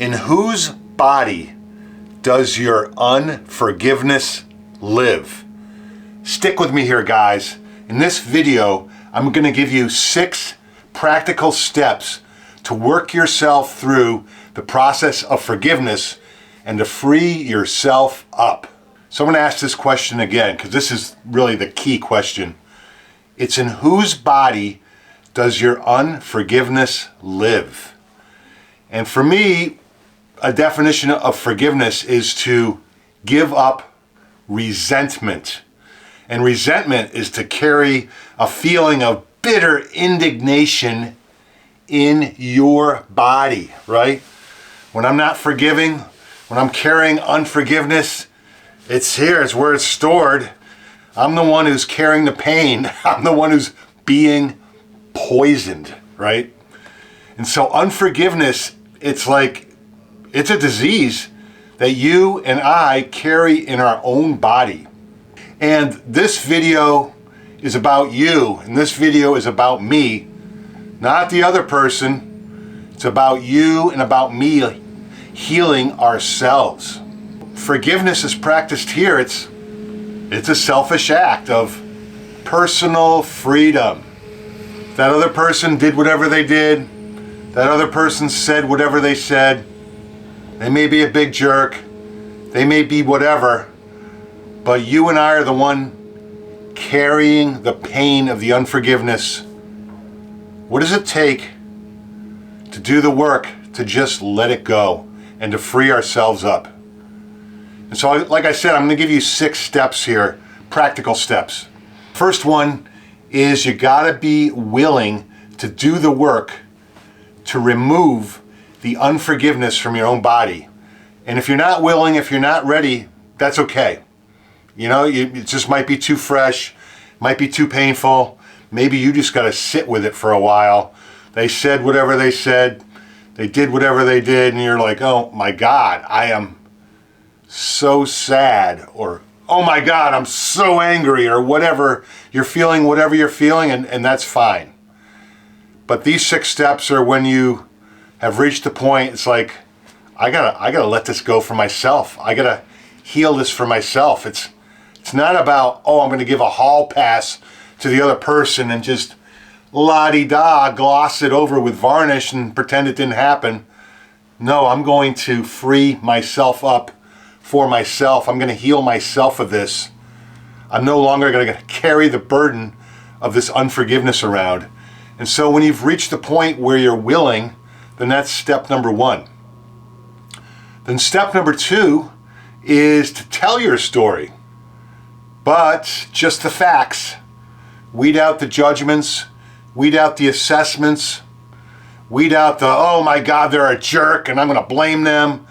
In whose body does your unforgiveness live? Stick with me here, guys. In this video, I'm going to give you 6 practical steps to work yourself through the process of forgiveness and to free yourself up. So I'm going to ask this question again, because this is really the key question. It's in whose body does your unforgiveness live? And for me, a definition of forgiveness is to give up resentment. And resentment is to carry a feeling of bitter indignation in your body, right? When I'm not forgiving, when I'm carrying unforgiveness, it's here, it's where it's stored. I'm the one who's carrying the pain. I'm the one who's being poisoned, right? And so unforgiveness, it's a disease that you and I carry in our own body. And this video is about you, and this video is about me, not the other person. It's about you and about me healing ourselves. Forgiveness is practiced here. It's a selfish act of personal freedom. That other person did whatever they did. That other person said whatever they said. They may be a big jerk. They may be whatever. But you and I are the one carrying the pain of the unforgiveness. What does it take to do the work to just let it go and to free ourselves up? And so, like I said, I'm going to give you 6 steps here, practical steps. First one is you got to be willing to do the work to remove the unforgiveness from your own body. And if you're not willing, if you're not ready, that's okay. You know, it just might be too fresh, might be too painful. Maybe you just got to sit with it for a while. They said whatever they said, they did whatever they did, and you're like, oh my God, I am so sad, or oh my God, I'm so angry, or whatever you're feeling, and that's fine. But these 6 steps are when you have reached the point, it's like, I gotta let this go for myself. I gotta heal this for myself. It's not about, oh, I'm gonna give a hall pass to the other person and just la-di-da, gloss it over with varnish and pretend it didn't happen. No, I'm going to free myself up for myself. I'm gonna heal myself of this. I'm no longer gonna carry the burden of this unforgiveness around. And so when you've reached the point where you're willing, then that's step number 1. Then step number 2 is to tell your story, but just the facts. Weed out the judgments, weed out the assessments, weed out the, oh my God, they're a jerk and I'm gonna blame them.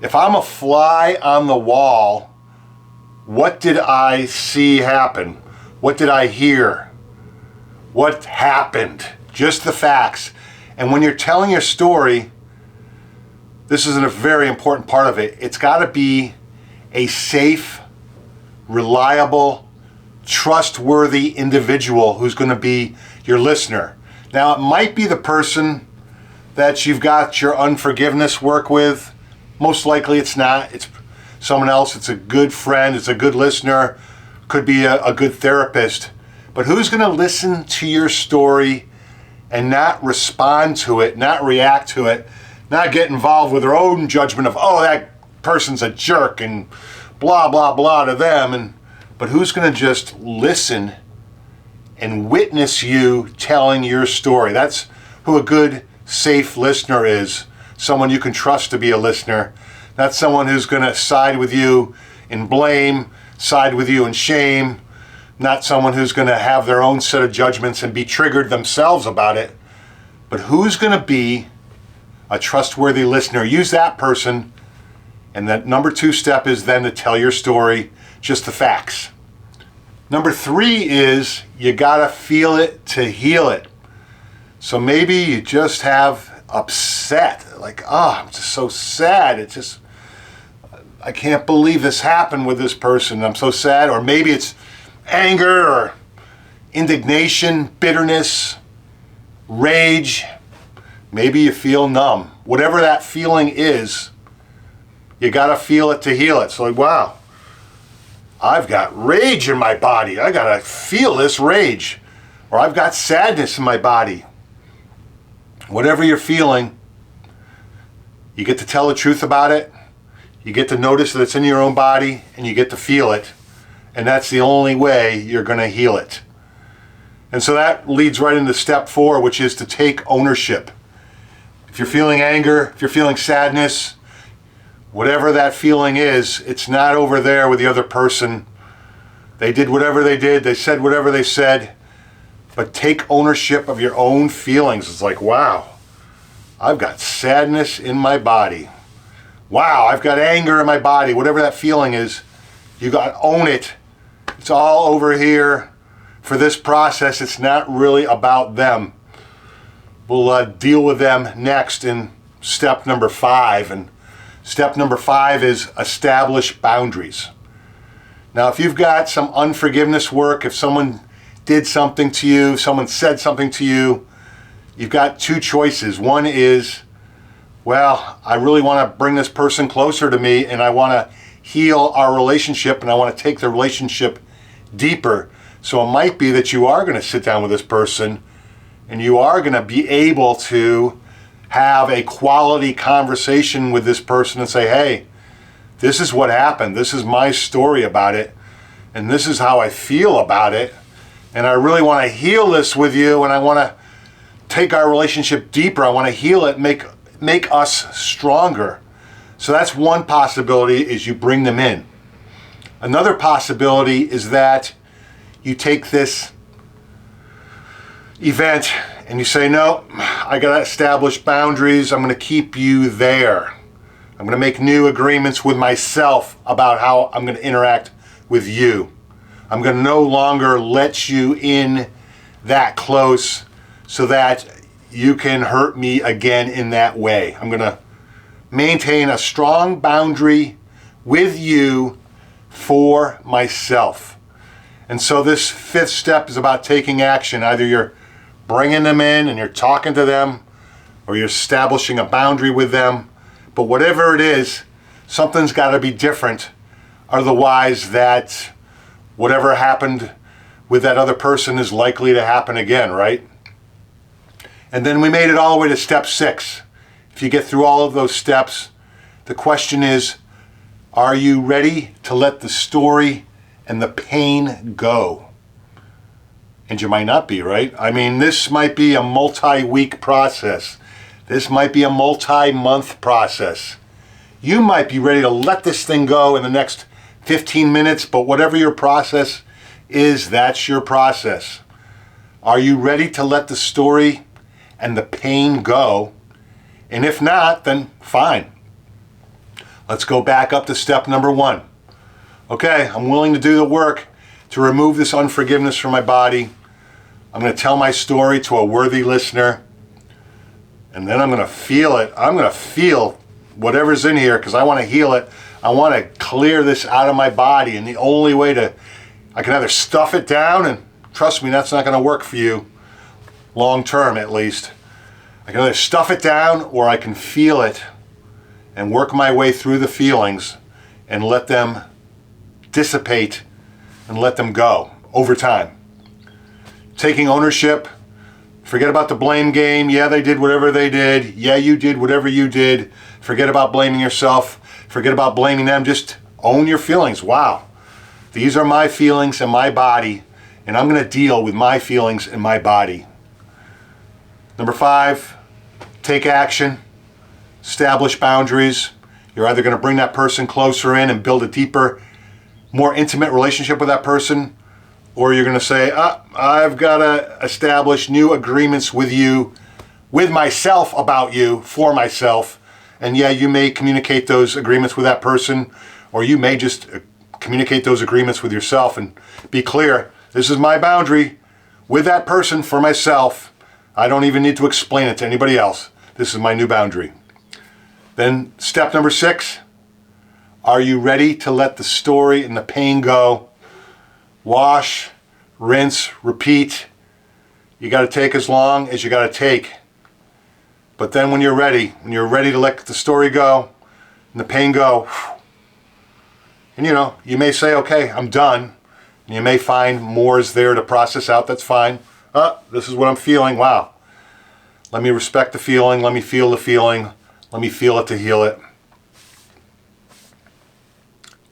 If I'm a fly on the wall, what did I see happen? What did I hear? What happened? Just the facts. And when you're telling your story, this is a very important part of it. It's got to be a safe, reliable, trustworthy individual who's going to be your listener. Now, it might be the person that you've got your unforgiveness work with. Most likely it's not. It's someone else. It's a good friend. It's a good listener. Could be a good therapist. But who's going to listen to your story and not respond to it, not react to it, not get involved with their own judgment of, oh, that person's a jerk and blah, blah, blah to them. But who's going to just listen and witness you telling your story? That's who a good, safe listener is. Someone you can trust to be a listener. Not someone who's going to side with you in blame, side with you in shame. Not someone who's going to have their own set of judgments and be triggered themselves about it. But who's going to be a trustworthy listener? Use that person. And that number 2 step is then to tell your story, just the facts. Number 3 is you got to feel it to heal it. So maybe you just have upset, like, oh, I'm just so sad. I can't believe this happened with this person. I'm so sad. Or maybe it's anger or indignation, bitterness, rage, Maybe you feel numb. Whatever that feeling is, you got to feel it to heal it. So like, wow, I've got rage in my body. I got to feel this rage. Or I've got sadness in my body. Whatever you're feeling, you get to tell the truth about it. You get to notice that it's in your own body, and you get to feel it. And that's the only way you're going to heal it. And so that leads right into step 4, which is to take ownership. If you're feeling anger, if you're feeling sadness, whatever that feeling is, it's not over there with the other person. They did whatever they did. They said whatever they said. But take ownership of your own feelings. It's like, wow, I've got sadness in my body. Wow, I've got anger in my body. Whatever that feeling is, you got to own it. It's all over here for this process. It's not really about them. We'll deal with them next in step number 5. And step number 5 is establish boundaries. Now, if you've got some unforgiveness work, if someone did something to you, someone said something to you, you've got 2 choices. One is, well, I really want to bring this person closer to me, and I want to heal our relationship, and I want to take the relationship deeper. So it might be that you are going to sit down with this person, and you are going to be able to have a quality conversation with this person and say, hey, this is what happened. This is my story about it. And this is how I feel about it. And I really want to heal this with you. And I want to take our relationship deeper. I want to heal it, make us stronger. So that's one possibility, is you bring them in. Another possibility is that you take this event and you say, no, I got to establish boundaries. I'm going to keep you there. I'm going to make new agreements with myself about how I'm going to interact with you. I'm going to no longer let you in that close so that you can hurt me again in that way. I'm going to maintain a strong boundary with you for myself. And so this 5th step is about taking action. Either you're bringing them in and you're talking to them, or you're establishing a boundary with them. But whatever it is, something's got to be different. Otherwise, that whatever happened with that other person is likely to happen again, right? And then we made it all the way to step 6. If you get through all of those steps, the question is, are you ready to let the story and the pain go? And you might not be, right? I mean, this might be a multi-week process. This might be a multi-month process. You might be ready to let this thing go in the next 15 minutes, but whatever your process is, that's your process. Are you ready to let the story and the pain go? And if not, then fine. Let's go back up to step number 1. Okay, I'm willing to do the work to remove this unforgiveness from my body. I'm going to tell my story to a worthy listener. And then I'm going to feel it. I'm going to feel whatever's in here because I want to heal it. I want to clear this out of my body. And the only way I can either stuff it down, and trust me, that's not going to work for you, long term at least. I can either stuff it down, or I can feel it and work my way through the feelings and let them dissipate and let them go over time. Taking ownership. Forget about the blame game. Yeah, they did whatever they did. Yeah, you did whatever you did. Forget about blaming yourself. Forget about blaming them. Just own your feelings. Wow. These are my feelings and my body, and I'm going to deal with my feelings and my body. Number 5, take action. Establish boundaries. You're either going to bring that person closer in and build a deeper, more intimate relationship with that person, or you're going to say, I've got to establish new agreements with you, with myself about you, for myself. And yeah, you may communicate those agreements with that person, or you may just communicate those agreements with yourself and be clear, this is my boundary with that person for myself. I don't even need to explain it to anybody else. This is my new boundary. Then step number 6, are you ready to let the story and the pain go? Wash, rinse, repeat. You got to take as long as you got to take. But then when you're ready to let the story go and the pain go, and you may say, okay, I'm done. And you may find more is there to process out. That's fine. This is what I'm feeling. Wow. Let me respect the feeling. Let me feel the feeling. Let me feel it to heal it.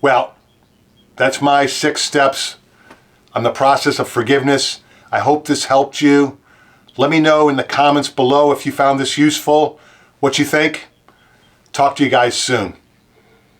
Well, that's my 6 steps on the process of forgiveness. I hope this helped you. Let me know in the comments below if you found this useful, what you think. Talk to you guys soon.